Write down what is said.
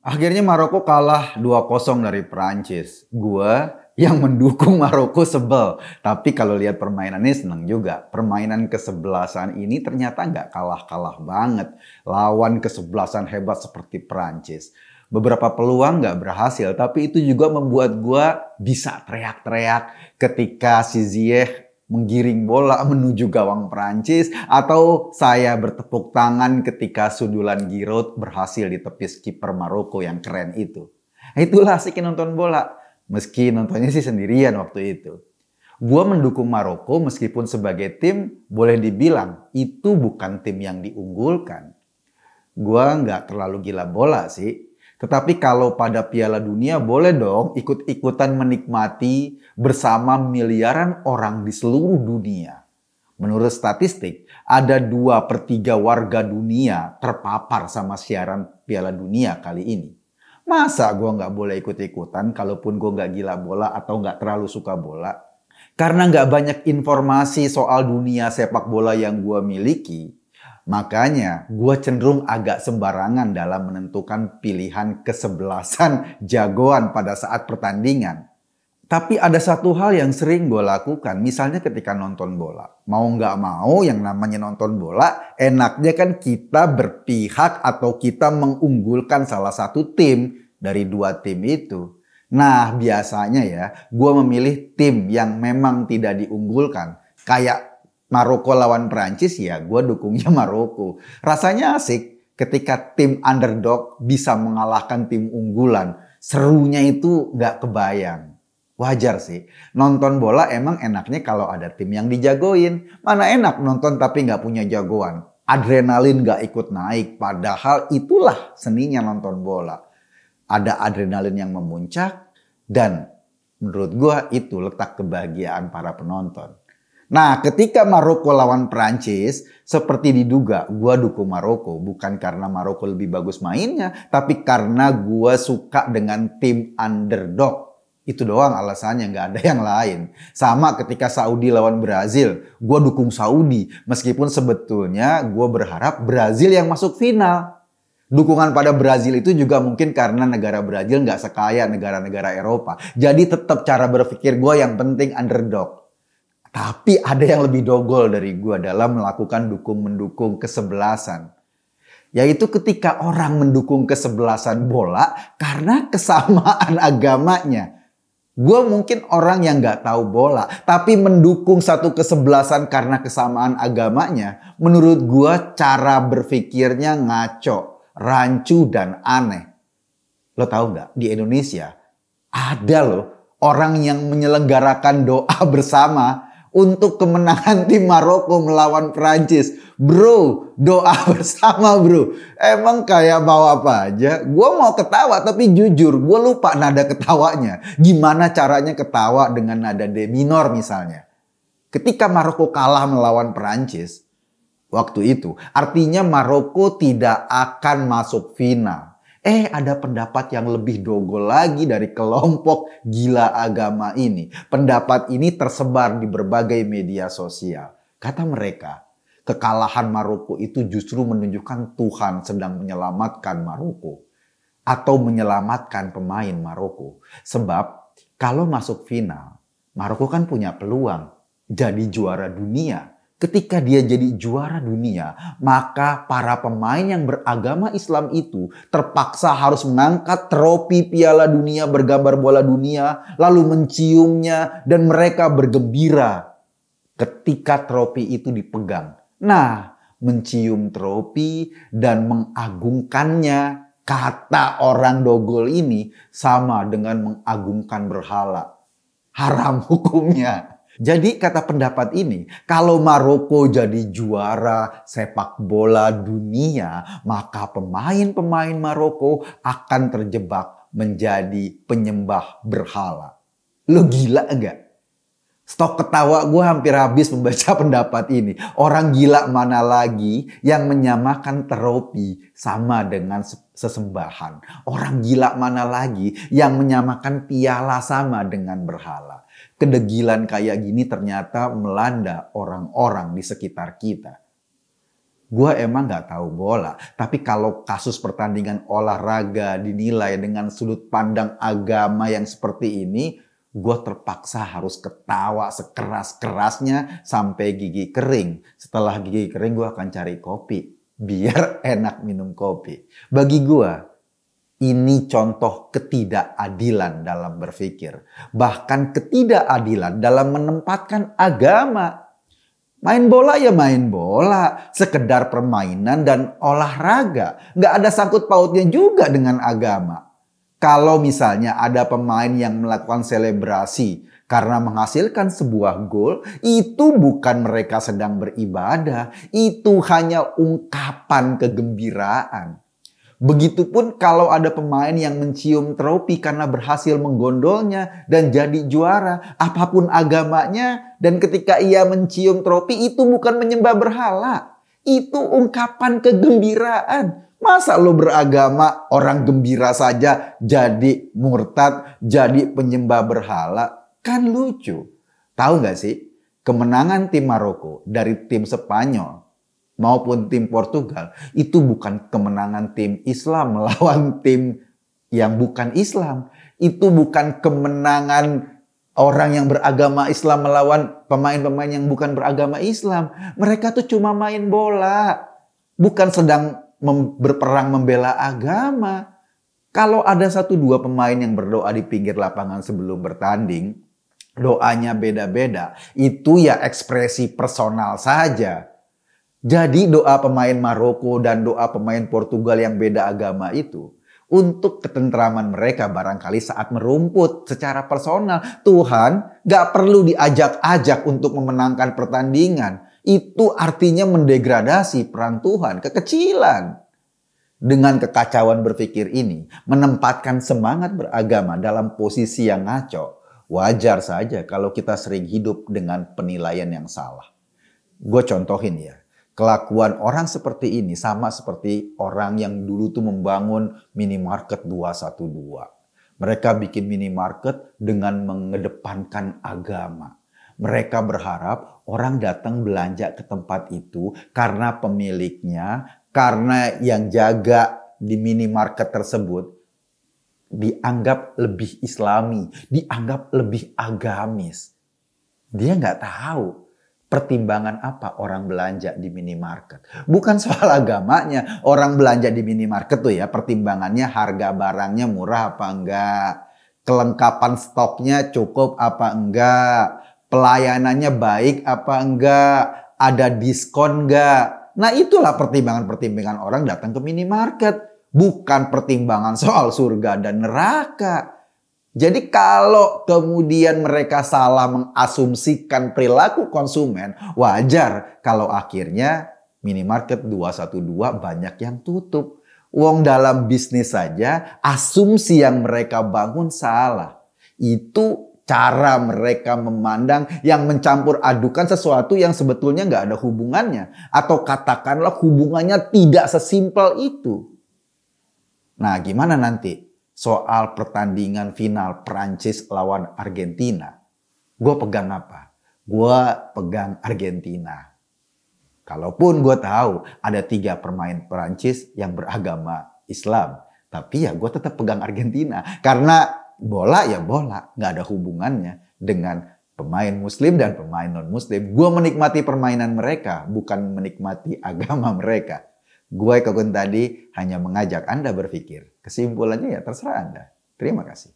Akhirnya Maroko kalah 2-0 dari Prancis. Gua yang mendukung Maroko sebel. Tapi kalau lihat permainannya seneng juga. Permainan kesebelasan ini ternyata nggak kalah-kalah banget. Lawan kesebelasan hebat seperti Prancis. Beberapa peluang nggak berhasil, tapi itu juga membuat gua bisa teriak-teriak ketika si Ziyech menggiring bola menuju gawang Prancis, atau saya bertepuk tangan ketika sundulan Giroud berhasil ditepis kiper Maroko yang keren itu. Nah, itulah asiknya nonton bola. Meski nontonnya sih sendirian waktu itu. Gua mendukung Maroko meskipun sebagai tim boleh dibilang itu bukan tim yang diunggulkan. Gua nggak terlalu gila bola sih. Tetapi kalau pada Piala Dunia boleh dong ikut-ikutan menikmati bersama miliaran orang di seluruh dunia. Menurut statistik, ada 2/3 warga dunia terpapar sama siaran Piala Dunia kali ini. Masa gue nggak boleh ikut-ikutan kalaupun gue nggak gila bola atau nggak terlalu suka bola? Karena nggak banyak informasi soal dunia sepak bola yang gue miliki, makanya gue cenderung agak sembarangan dalam menentukan pilihan kesebelasan jagoan pada saat pertandingan. Tapi ada satu hal yang sering gue lakukan, misalnya ketika nonton bola. Mau nggak mau yang namanya nonton bola, enaknya kan kita berpihak atau kita mengunggulkan salah satu tim dari dua tim itu. Nah biasanya ya, gue memilih tim yang memang tidak diunggulkan. Kayak Maroko lawan Prancis ya, gue dukungnya Maroko. Rasanya asik ketika tim underdog bisa mengalahkan tim unggulan. Serunya itu nggak kebayang. Wajar sih, nonton bola emang enaknya kalau ada tim yang dijagoin. Mana enak nonton tapi nggak punya jagoan. Adrenalin nggak ikut naik, padahal itulah seninya nonton bola. Ada adrenalin yang memuncak dan menurut gua itu letak kebahagiaan para penonton. Nah, ketika Maroko lawan Prancis, seperti diduga, gua dukung Maroko. Bukan karena Maroko lebih bagus mainnya, tapi karena gua suka dengan tim underdog. Itu doang alasannya, nggak ada yang lain. Sama ketika Saudi lawan Brazil, gue dukung Saudi. Meskipun sebetulnya gue berharap Brazil yang masuk final. Dukungan pada Brazil itu juga mungkin karena negara Brazil nggak sekaya negara-negara Eropa. Jadi tetap cara berpikir gue yang penting underdog. Tapi ada yang lebih dogol dari gue dalam melakukan dukung-mendukung kesebelasan. Yaitu ketika orang mendukung kesebelasan bola karena kesamaan agamanya. Gue mungkin orang yang gak tahu bola, tapi mendukung satu kesebelasan karena kesamaan agamanya, menurut gue cara berpikirnya ngaco, rancu, dan aneh. Lo tahu gak, di Indonesia ada loh orang yang menyelenggarakan doa bersama untuk kemenangan tim Maroko melawan Prancis. Bro, doa bersama bro. Emang kayak mau apa aja? Gue mau ketawa tapi jujur gue lupa nada ketawanya. Gimana caranya ketawa dengan nada D minor misalnya. Ketika Maroko kalah melawan Prancis waktu itu, artinya Maroko tidak akan masuk final. Ada pendapat yang lebih dogol lagi dari kelompok gila agama ini. Pendapat ini tersebar di berbagai media sosial. Kata mereka, kekalahan Maroko itu justru menunjukkan Tuhan sedang menyelamatkan Maroko. Atau menyelamatkan pemain Maroko. Sebab kalau masuk final, Maroko kan punya peluang jadi juara dunia. Ketika dia jadi juara dunia, maka para pemain yang beragama Islam itu terpaksa harus mengangkat trofi Piala Dunia bergambar bola dunia, lalu menciumnya dan mereka bergembira ketika trofi itu dipegang. Nah, mencium trofi dan mengagungkannya, kata orang dogol ini sama dengan mengagungkan berhala. Haram hukumnya. Jadi kata pendapat ini, kalau Maroko jadi juara sepak bola dunia, maka pemain-pemain Maroko akan terjebak menjadi penyembah berhala. Lo gila enggak? Stok ketawa gue hampir habis membaca pendapat ini. Orang gila mana lagi yang menyamakan trofi sama dengan sesembahan. Orang gila mana lagi yang menyamakan piala sama dengan berhala. Kedegilan kayak gini ternyata melanda orang-orang di sekitar kita. Gue emang nggak tahu bola, tapi kalau kasus pertandingan olahraga dinilai dengan sudut pandang agama yang seperti ini, gue terpaksa harus ketawa sekeras-kerasnya sampai gigi kering. Setelah gigi kering, gue akan cari kopi, biar enak minum kopi. Bagi gue, ini contoh ketidakadilan dalam berpikir. Bahkan ketidakadilan dalam menempatkan agama. Main bola ya main bola, sekedar permainan dan olahraga. Nggak ada sangkut pautnya juga dengan agama. Kalau misalnya ada pemain yang melakukan selebrasi karena menghasilkan sebuah gol, itu bukan mereka sedang beribadah, itu hanya ungkapan kegembiraan. Begitupun kalau ada pemain yang mencium trofi karena berhasil menggondolnya dan jadi juara, apapun agamanya, dan ketika ia mencium trofi itu bukan menyembah berhala. Itu ungkapan kegembiraan. Masa lo beragama orang gembira saja jadi murtad, jadi penyembah berhala? Kan lucu. Tahu gak sih? Kemenangan tim Maroko dari tim Spanyol maupun tim Portugal, itu bukan kemenangan tim Islam melawan tim yang bukan Islam. Itu bukan kemenangan orang yang beragama Islam melawan pemain-pemain yang bukan beragama Islam. Mereka tuh cuma main bola, bukan sedang berperang membela agama. Kalau ada 1-2 pemain yang berdoa di pinggir lapangan sebelum bertanding, doanya beda-beda, itu ya ekspresi personal saja. Jadi doa pemain Maroko dan doa pemain Portugal yang beda agama itu untuk ketentraman mereka barangkali saat merumput secara personal. Tuhan gak perlu diajak-ajak untuk memenangkan pertandingan. Itu artinya mendegradasi peran Tuhan, kekecilan. Dengan kekacauan berpikir ini, menempatkan semangat beragama dalam posisi yang ngaco. Wajar saja kalau kita sering hidup dengan penilaian yang salah. Gue contohin ya. Kelakuan orang seperti ini sama seperti orang yang dulu tuh membangun minimarket 212. Mereka bikin minimarket dengan mengedepankan agama. Mereka berharap orang datang belanja ke tempat itu karena pemiliknya, karena yang jaga di minimarket tersebut dianggap lebih islami, dianggap lebih agamis. Dia nggak tahu pertimbangan apa orang belanja di minimarket. Bukan soal agamanya. Orang belanja di minimarket tuh ya pertimbangannya harga barangnya murah apa enggak. Kelengkapan stoknya cukup apa enggak. Pelayanannya baik apa enggak. Ada diskon enggak. Nah itulah pertimbangan-pertimbangan orang datang ke minimarket. Bukan pertimbangan soal surga dan neraka. Jadi kalau kemudian mereka salah mengasumsikan perilaku konsumen, wajar kalau akhirnya minimarket 212 banyak yang tutup. Wong dalam bisnis saja asumsi yang mereka bangun salah. Itu cara mereka memandang yang mencampur adukan sesuatu yang sebetulnya nggak ada hubungannya. Atau katakanlah hubungannya tidak sesimpel itu. Nah gimana nanti? Soal pertandingan final Prancis lawan Argentina. Gue pegang apa? Gue pegang Argentina. Kalaupun gue tahu ada 3 pemain Prancis yang beragama Islam. Tapi ya gue tetap pegang Argentina. Karena bola ya bola. Gak ada hubungannya dengan pemain muslim dan pemain non-muslim. Gue menikmati permainan mereka. Bukan menikmati agama mereka. Gue Kogun tadi hanya mengajak Anda berpikir. Kesimpulannya ya terserah Anda. Terima kasih.